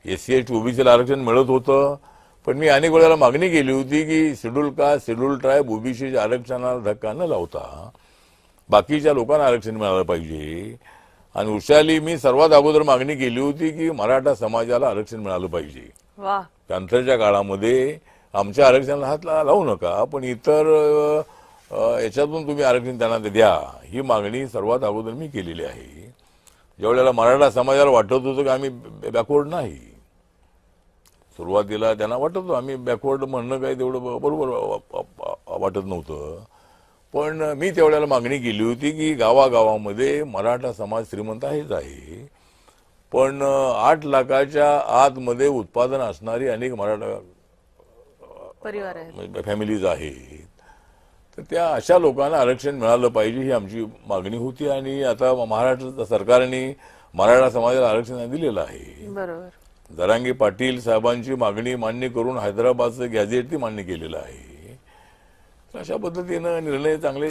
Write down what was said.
SC ST ओबीसीला आरक्षण मिळत होतं, पण मी अनेक वेळेला मागणी केली होती की शेड्यूल कास्ट शेड्यूल ट्राईब ओबीसीच्या आरक्षणाला धक्का न लावता बाकीच्या लोकांना आरक्षण मिळालं पाहिजे. आणि उशाली मी सर्वात अगोदर मागणी केली होती की मराठा समाजाला आरक्षण मिळालं पाहिजे. नंतरच्या काळामध्ये आमच्या आरक्षणाला हात लावू नका, पण इतर याच्यातून तुम्ही आरक्षण त्यांना द्या, ही मागणी सर्वात अगोदर मी केलेली आहे. ज्यावेळेला मराठा समाजाला वाटत होतं की आम्ही बॅकवर्ड नाही, सुरुवातीला त्यांना वाटत होतं आम्ही बॅकवर्ड म्हणणं काही तेवढं बरोबर वाटत नव्हतं. पण मी त्यावेळेला मागणी केली होती की गावागावामध्ये मराठा समाज श्रीमंत आहेच आहे, पण 8 लाखाच्या आतमध्ये उत्पादन असणारी अनेक मराठा परिवार आहेत, फॅमिलीज आहेत, तर त्या अशा लोकांना आरक्षण मिळालं पाहिजे ही आमची मागणी होती. आणि आता महाराष्ट्र सरकारने मराठा समाजाला आरक्षण दिलेलं आहे. बरोबर. जरांगे पाटील साहेबांची मागणी मान्य करून हैदराबादचं गॅझेट ती मान्य केलेलं आहे. अशा पद्धतीनं निर्णय चांगले